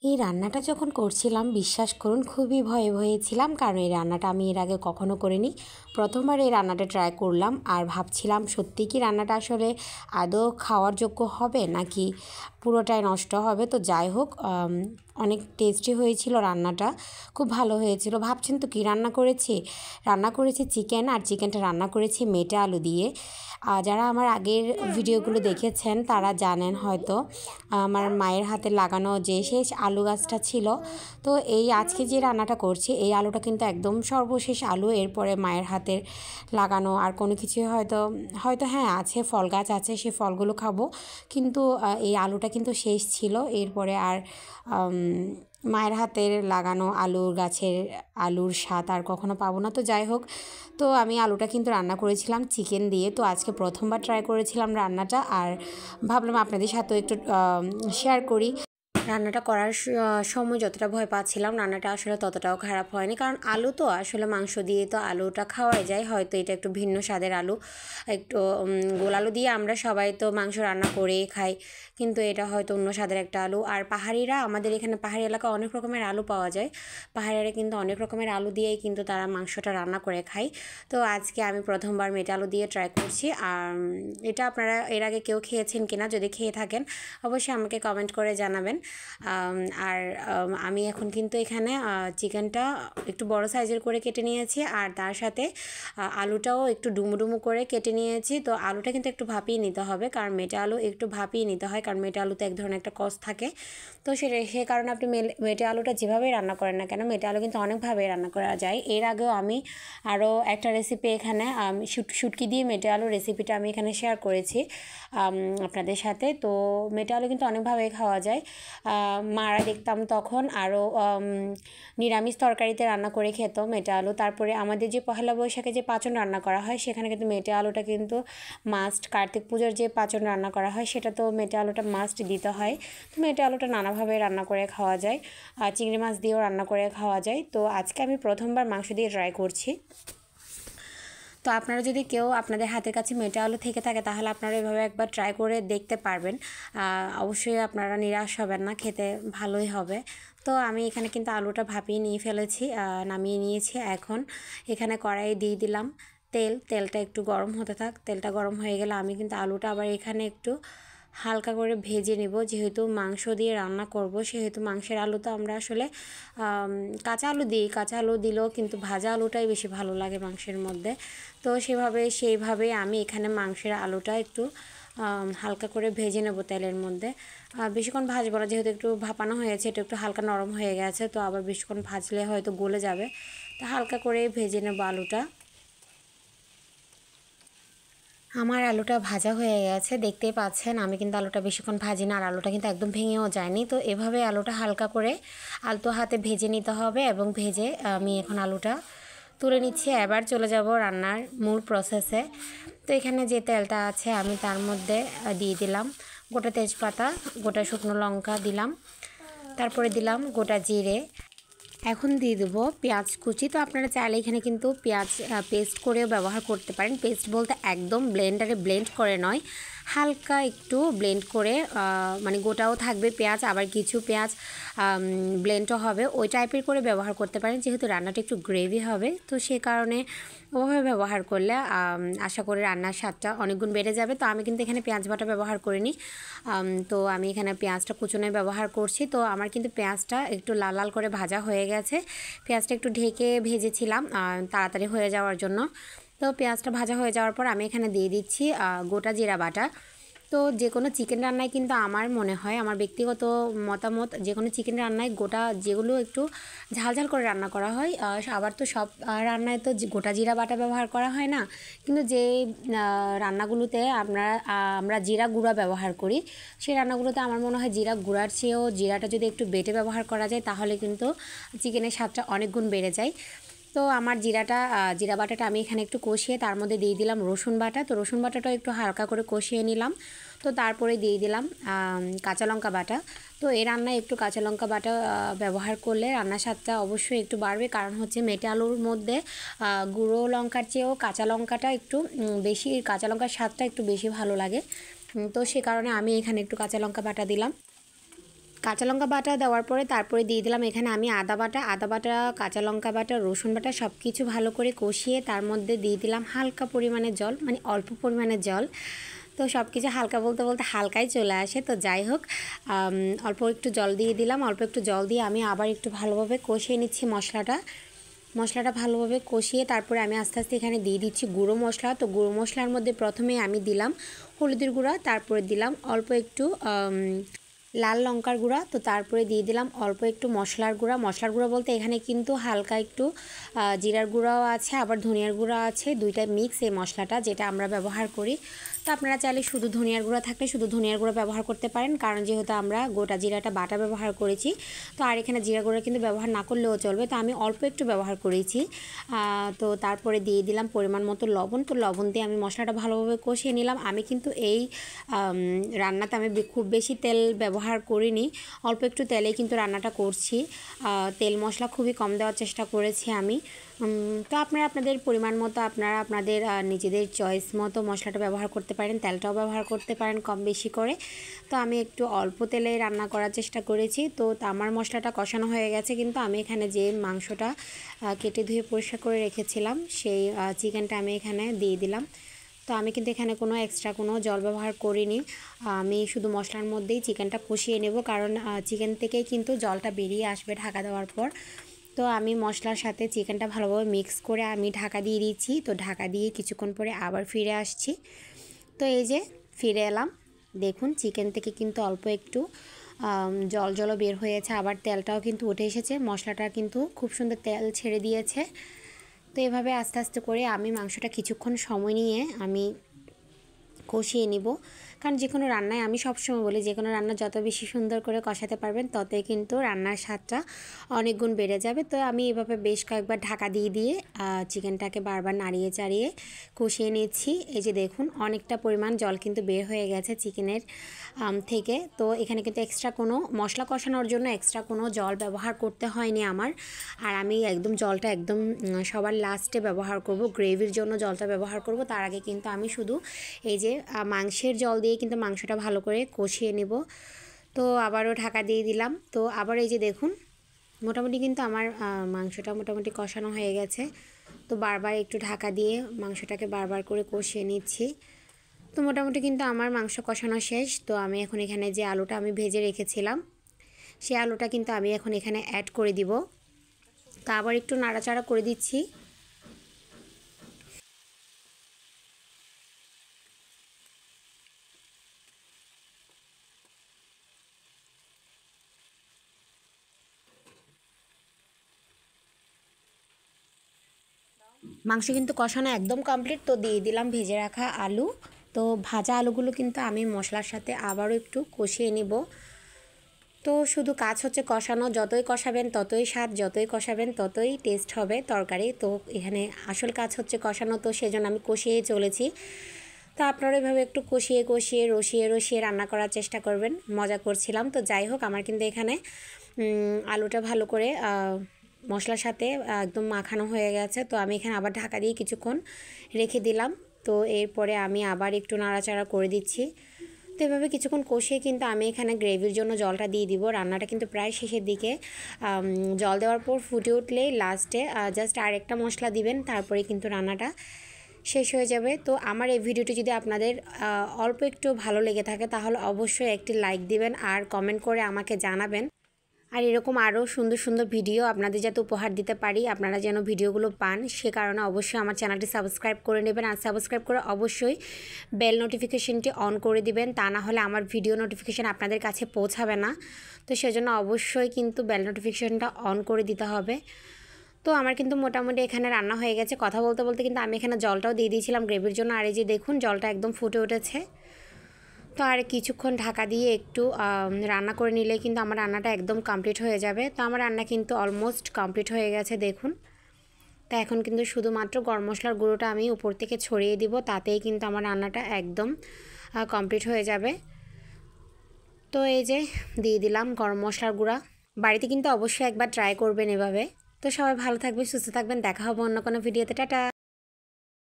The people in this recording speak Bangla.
এই রান্নাটা যখন করছিলাম বিশ্বাস করুন খুবই ভয়ে ভয়ে ছিলাম, কারণ এই রান্নাটা আমি এর আগে কখনো করিনি। প্রথমবার এই রান্নাটা ট্রাই করলাম আর ভাবছিলাম সত্যি কি রান্নাটা আসলে আদৌ খাওয়ার যোগ্য হবে নাকি পুরোটাই নষ্ট হবে। তো যাই হোক, অনেক টেস্টি হয়েছিল রান্নাটা, খুব ভালো হয়েছিল। ভাবছেন তো কী রান্না করেছি? রান্না করেছি চিকেন, আর চিকেনটা রান্না করেছি মেটে আলু দিয়ে। যারা আমার আগের ভিডিওগুলো দেখেছেন তারা জানেন হয়তো আমার মায়ের হাতে লাগানো যে শেষ আলু গাছটা ছিল। তো এই আজকে যে রান্নাটা করছি এই আলুটা কিন্তু একদম সর্বশেষ আলু। এরপরে মায়ের হাতের লাগানো আর কোনো কিছুই হয়তো হয়তো হ্যাঁ আছে, ফল গাছ আছে, সে ফলগুলো খাবো, কিন্তু এই আলুটা কিন্তু শেষ ছিল। এরপরে আর মায়ের হাতের লাগানো আলুর গাছের আলুর স্বাদ আর কখনো পাবো না। তো যাই হোক, তো আমি আলুটা কিন্তু রান্না করেছিলাম চিকেন দিয়ে। তো আজকে প্রথমবার ট্রাই করেছিলাম রান্নাটা, আর ভাবলাম আপনাদের সাথেও একটু শেয়ার করি। রান্নাটা করার সময় যতটা ভয় পাচ্ছিলাম, রান্নাটা আসলে ততটাও খারাপ হয়নি, কারণ আলু তো আসলে মাংস দিয়ে তো আলুটা খাওয়াই যায়। হয়তো এটা একটু ভিন্ন স্বাদের আলু, একটু গোল আলু দিয়ে আমরা সবাই তো মাংস রান্না করেই খাই, কিন্তু এটা হয়তো অন্য স্বাদের একটা আলু। আর পাহাড়িরা, আমাদের এখানে পাহাড়ি এলাকা অনেক রকমের আলু পাওয়া যায়, পাহাড়িরা কিন্তু অনেক রকমের আলু দিয়েই কিন্তু তারা মাংসটা রান্না করে খায়। তো আজকে আমি প্রথমবার মেটে আলু দিয়ে ট্রাই করছি। আর এটা আপনারা এর আগে কেউ খেয়েছেন কিনা, যদি খেয়ে থাকেন অবশ্যই আমাকে কমেন্ট করে জানাবেন। আর আমি এখন কিন্তু এখানে চিকেনটা একটু বড় সাইজের করে কেটে নিয়েছি, আর তার সাথে আলুটাও একটু ডুমু ডুমু করে কেটে নিয়েছি। তো আলুটা কিন্তু একটু ভাপিয়ে নিতে হবে, কারণ মেটে আলু একটু ভাপিয়ে নিতে হয়, কারণ মেটে আলুতে এক ধরনের একটা কষ থাকে। তো সে কারণে আপনি মেটে আলুটা যেভাবেই রান্না করেন না কেন, মেটে আলু কিন্তু অনেকভাবেই রান্না করা যায়। এর আগেও আমি আরও একটা রেসিপি এখানে শুটকি দিয়ে মেটে আলু রেসিপিটা আমি এখানে শেয়ার করেছি আপনাদের সাথে। তো মেটে আলু কিন্তু অনেকভাবেই খাওয়া যায়। মারা দেখতাম তখন আরও নিরামিষ তরকারিতে রান্না করে খেত মেটে আলু। তারপরে আমাদের যে পহেলা বৈশাখে যে পাঁচন রান্না করা হয় সেখানে কিন্তু মেটে আলুটা কিন্তু মাস্ট। কার্তিক পুজোর যে পাঁচন রান্না করা হয় সেটা তো মেটে আলুটা মাস্ট দিতে হয়। তো মেটে আলুটা নানাভাবে রান্না করে খাওয়া যায়, আর চিংড়ি মাছ দিয়েও রান্না করে খাওয়া যায়। তো আজকে আমি প্রথমবার মাংস দিয়ে ট্রাই করছি। তো আপনারা যদি কেউ আপনাদের হাতের কাছে মেটে আলু থেকে থাকে তাহলে আপনারা এভাবে একবার ট্রাই করে দেখতে পারবেন। অবশ্যই আপনারা নিরাশ হবেন না, খেতে ভালোই হবে। তো আমি এখানে কিন্তু আলুটা ভাপিয়ে নিয়ে ফেলেছি, নামিয়ে নিয়েছি। এখন এখানে কড়াইয়ে দিয়ে দিলাম তেলটা একটু গরম হতে থাক। তেলটা গরম হয়ে গেলে আমি কিন্তু আলুটা আবার এখানে একটু হালকা করে ভেজে নেব। যেহেতু মাংস দিয়ে রান্না করব সেহেতু মাংসের আলু তো আমরা আসলে কাঁচা আলু দিই, কাঁচা আলু দিলেও কিন্তু ভাজা আলুটাই বেশি ভালো লাগে মাংসের মধ্যে। তো সেইভাবেই আমি এখানে মাংসের আলুটা একটু হালকা করে ভেজে নেব তেলের মধ্যে। বেশিক্ষণ ভাজবো না, যেহেতু একটু ভাপানো হয়েছে, এটা একটু হালকা নরম হয়ে গেছে, তো আবার বেশিক্ষণ ভাজলে হয়তো গলে যাবে। তো হালকা করে ভেজে নেব আলুটা। আমার আলুটা ভাজা হয়ে গেছে, দেখতেই পাচ্ছেন। আমি কিন্তু আলুটা বেশিক্ষণ ভাজি না, আর আলুটা কিন্তু একদম ভেঙেও যায়নি। তো এভাবে আলুটা হালকা করে আলতো হাতে ভেজে নিতে হবে, এবং ভেজে আমি এখন আলুটা তুলে নিচ্ছি। এবার চলে যাব রান্নার মূল প্রসেসে। তো এখানে যে তেলটা আছে আমি তার মধ্যে দিয়ে দিলাম গোটা তেজপাতা, গোটা শুকনো লঙ্কা দিলাম, তারপরে দিলাম গোটা জিরে। এখন দিয়ে দেবো পেঁয়াজ কুচি। তো আপনারা চাইলে এখানে কিন্তু পেঁয়াজ পেস্ট করেও ব্যবহার করতে পারেন। পেস্ট বলতে একদম ব্লেন্ডারে ব্লেন্ড করে নয়, হালকা একটু ব্লেন্ড করে, মানে গোটাও থাকবে পেঁয়াজ, আবার কিছু পেঁয়াজ ব্লেন্ডও হবে, ওই টাইপের করে ব্যবহার করতে পারেন। যেহেতু রান্নাটা একটু গ্রেভি হবে তো সে কারণে ওভাবে ব্যবহার করলে আশা করি রান্নার স্বাদটা অনেকগুণ বেড়ে যাবে। তো আমি কিন্তু এখানে পেঁয়াজ বাটা ব্যবহার করিনি, তো আমি এখানে পেঁয়াজটা কুচোনে ব্যবহার করছি। তো আমার কিন্তু পেঁয়াজটা একটু লাল লাল করে ভাজা হয়ে গেছে। পেঁয়াজটা একটু ঢেকে ভেজেছিলাম তাড়াতাড়ি হয়ে যাওয়ার জন্য। তো পেঁয়াজটা ভাজা হয়ে যাওয়ার পর আমি এখানে দিয়ে দিচ্ছি গোটা জিরা বাটা। তো যে কোনো চিকেন রান্নায় কিন্তু আমার মনে হয়, আমার ব্যক্তিগত মতামত, যে কোনো চিকেন রান্নায় গোটা যেগুলো একটু ঝাল ঝাল করে রান্না করা হয়, আবার তো সব রান্নায় তো গোটা জিরা বাটা ব্যবহার করা হয় না, কিন্তু যে রান্নাগুলোতে আমরা জিরা গুঁড়া ব্যবহার করি সেই রান্নাগুলোতে আমার মনে হয় জিরা গুঁড়ার চেয়েও জিরাটা যদি একটু বেটে ব্যবহার করা যায় তাহলে কিন্তু চিকেনের স্বাদটা অনেক গুণ বেড়ে যায়। তো আমার জিরা বাটাটা আমি এখানে একটু কষিয়ে তার মধ্যে দিয়ে দিলাম রসুন বাটা। তো রসুন বাটাটাও একটু হালকা করে কষিয়ে নিলাম। তো তারপরে দিয়ে দিলাম কাঁচা লঙ্কা বাটা। তো এই রান্নায় একটু কাঁচা লঙ্কা বাটা ব্যবহার করলে রান্নার স্বাদটা অবশ্যই একটু বাড়বে, কারণ হচ্ছে মেটে আলুর মধ্যে গুঁড়ো লঙ্কার চেয়েও কাঁচা লঙ্কাটা একটু বেশি, কাঁচা লঙ্কার স্বাদটা একটু বেশি ভালো লাগে। তো সে কারণে আমি এখানে একটু কাঁচা লঙ্কা বাটা দিলাম। কাঁচা লঙ্কা বাটা দেওয়ার পরে তারপরে দিয়ে দিলাম এখানে আমি আদা বাটা, কাঁচা লঙ্কা বাটা, রসুন বাটা সব কিছু ভালো করে কষিয়ে তার মধ্যে দিয়ে দিলাম হালকা পরিমাণে জল, মানে অল্প পরিমাণে জল। তো সব কিছু হালকা বলতে বলতে হালকাই চলে আসে। তো যাই হোক, অল্প একটু জল দিয়ে দিলাম। অল্প একটু জল দিয়ে আমি আবার একটু ভালোভাবে কষিয়ে নিচ্ছি মশলাটা ভালোভাবে কষিয়ে তারপরে আমি আস্তে আস্তে এখানে দিয়ে দিচ্ছি গুঁড়ো মশলা। তো গুঁড়ো মশলার মধ্যে প্রথমে আমি দিলাম হলুদের গুঁড়া, তারপরে দিলাম অল্প একটু লাল লঙ্কার গুঁড়া, তো তারপরে দিয়ে দিলাম অল্প একটু মশলার গুঁড়া বলতে এখানে কিন্তু হালকা একটু জিরার গুঁড়াও আছে, আবার ধনিয়ার গুঁড়া আছে, দুইটা মিক্স এই মশলাটা যেটা আমরা ব্যবহার করি। তো আপনারা চাইলে শুধু ধনিয়ার গুঁড়া থাকলে শুধু ধনিয়ার গুঁড়া ব্যবহার করতে পারেন, কারণ যেহেতু আমরা গোটা জিরাটা বাটা ব্যবহার করেছি। তো আর এখানে জিরা গুঁড়া কিন্তু ব্যবহার না করলেও চলবে, তো আমি অল্প একটু ব্যবহার করেছি। তো তারপরে দিয়ে দিলাম পরিমাণ মতো লবণ। তো লবণ দিয়ে আমি মশলাটা ভালোভাবে কষিয়ে নিলাম। আমি কিন্তু এই রান্নাতে আমি খুব বেশি তেল ব্যবহার করিনি, অল্প একটু তেলেই কিন্তু রান্নাটা করছি। তেল মশলা খুবই কম দেওয়ার চেষ্টা করেছি আমি। তো আপনারা আপনাদের পরিমাণ মতো আপনারা আপনাদের নিজেদের চয়েস মতো মশলাটা ব্যবহার করতে পারেন, তেলটাও ব্যবহার করতে পারেন কম বেশি করে। তো আমি একটু অল্প তেলে রান্না করার চেষ্টা করেছি। তো আমার মশলাটা কষানো হয়ে গেছে, কিন্তু আমি এখানে যে মাংসটা কেটে ধুয়ে পরিষ্কার করে রেখেছিলাম সেই চিকেনটা আমি এখানে দিয়ে দিলাম। তো আমি কিন্তু এখানে কোনো এক্সট্রা কোনো জল ব্যবহার করিনি, আমি শুধু মশলার মধ্যেই চিকেনটা কষিয়ে নেব, কারণ চিকেন থেকেই কিন্তু জলটা বেরিয়ে আসবে ঢাকা দেওয়ার পর। তো আমি মশলার সাথে চিকেনটা ভালোভাবে মিক্স করে আমি ঢাকা দিয়ে দিয়েছি। তো ঢাকা দিয়ে কিছুক্ষণ পরে আবার ফিরে আসছি। তো এই যে ফিরে এলাম, দেখুন চিকেন থেকে কিন্তু অল্প একটু জলও বের হয়েছে, আবার তেলটাও কিন্তু উঠে এসেছে, মশলাটা কিন্তু খুব সুন্দর তেল ছেড়ে দিয়েছে। তো এভাবে আস্তে আস্তে করে আমি মাংসটা কিছুক্ষণ সময় নিয়ে আমি কষিয়ে নিব, কারণ যে কোনো রান্নায় আমি সবসময় বলি যে কোনো রান্না যত বেশি সুন্দর করে কষাতে পারবেন ততই কিন্তু রান্নার স্বাদটা অনেক গুণ বেড়ে যাবে। তো আমি এভাবে বেশ কয়েকবার ঢাকা দিয়ে চিকেনটাকে বারবার নাড়িয়ে চাড়িয়ে কষিয়ে নিচ্ছি। এই যে দেখুন অনেকটা পরিমাণ জল কিন্তু বের হয়ে গেছে চিকেনের থেকে। তো এখানে কিন্তু এক্সট্রা কোনো মশলা কষানোর জন্য এক্সট্রা কোনো জল ব্যবহার করতে হয়নি আমার। আর আমি একদম জলটা একদম সবার লাস্টে ব্যবহার করব, গ্রেভির জন্য জলটা ব্যবহার করব। তার আগে কিন্তু আমি শুধু এই যে মাংসের জল দিয়ে কিন্তু মাংসটা ভালো করে কষিয়ে নেব। তো আবারও ঢাকা দিয়ে দিলাম। তো আবার এই যে দেখুন মোটামুটি কিন্তু আমার মাংসটা মোটামুটি কষানো হয়ে গেছে। তো বারবার একটু ঢাকা দিয়ে মাংসটাকে বারবার করে কষিয়ে নিচ্ছি। তো মোটামুটি কিন্তু আমার মাংস কষানো শেষ। তো আমি এখন এখানে যে আলুটা আমি ভেজে রেখেছিলাম সেই আলুটা কিন্তু আমি এখন এখানে অ্যাড করে দিব। তো আবার একটু নাড়াচাড়া করে দিচ্ছি। মাংস কিন্তু কষানো একদম কমপ্লিট। তো দিয়ে দিলাম ভেজে রাখা আলু। তো ভাজা আলুগুলো কিন্তু আমি মশলার সাথে আবারও একটু কষিয়ে নিব। তো শুধু কাজ হচ্ছে কষানো, যতই কষাবেন ততই স্বাদ, যতই কষাবেন ততই টেস্ট হবে তরকারি। তো এখানে আসল কাজ হচ্ছে কষানো, তো সেজন্য আমি কষিয়েই চলেছি। তো আপনারা এভাবে একটু রসিয়ে রান্না করার চেষ্টা করবেন। মজা করছিলাম। তো যাই হোক আমার কিন্তু এখানে আলুটা ভালো করে মশলার সাথে একদম মাখানো হয়ে গেছে। তো আমি এখানে আবার ঢাকা দিয়ে কিছুক্ষণ রেখে দিলাম। তো এরপরে আমি আবার একটু নাড়াচাড়া করে দিচ্ছি। তো এভাবে কিছুক্ষণ কষিয়ে কিন্তু আমি এখানে গ্রেভির জন্য জলটা দিয়ে দিব। রান্নাটা কিন্তু প্রায় শেষের দিকে, জল দেওয়ার পর ফুটে উঠলেই লাস্টে জাস্ট আরেকটা মশলা দিবেন, তারপরে কিন্তু রান্নাটা শেষ হয়ে যাবে। তো আমার এই ভিডিওটি যদি আপনাদের অল্প একটু ভালো লেগে থাকে তাহলে অবশ্যই একটি লাইক দিবেন আর কমেন্ট করে আমাকে জানাবেন। আর এরকম আরও সুন্দর সুন্দর ভিডিও আপনাদের যাতে উপহার দিতে পারি, আপনারা যেন ভিডিওগুলো পান, সে কারণে অবশ্যই আমার চ্যানেলটি সাবস্ক্রাইব করে নেবেন। আর সাবস্ক্রাইব করে অবশ্যই বেল নোটিফিকেশনটি অন করে দিবেন, তা না হলে আমার ভিডিও নোটিফিকেশান আপনাদের কাছে পৌঁছাবে না। তো সেজন্য অবশ্যই কিন্তু বেল নোটিফিকেশনটা অন করে দিতে হবে। তো আমার কিন্তু মোটামুটি এখানে রান্না হয়ে গেছে। কথা বলতে বলতে কিন্তু আমি এখানে জলটাও দিয়ে দিয়েছিলাম গ্রেভির জন্য। আর এই যে দেখুন জলটা একদম ফুটে উঠেছে। তো আর কিছুক্ষণ ঢাকা দিয়ে একটু রান্না করে নিলে কিন্তু আমার রান্নাটা একদম কমপ্লিট হয়ে যাবে। তো আমার রান্না কিন্তু অলমোস্ট কমপ্লিট হয়ে গেছে দেখুন। তো এখন কিন্তু শুধুমাত্র গরম মশলার গুঁড়োটা আমি উপর থেকে ছড়িয়ে দিব, তাতেই কিন্তু আমার রান্নাটা একদম কমপ্লিট হয়ে যাবে। তো এই যে দিয়ে দিলাম গরম মশলার গুঁড়া। বাড়িতে কিন্তু অবশ্যই একবার ট্রাই করবেন এভাবে। তো সবাই ভালো থাকবেন, সুস্থ থাকবেন, দেখা হবে অন্য কোনো ভিডিওতে। টাটা।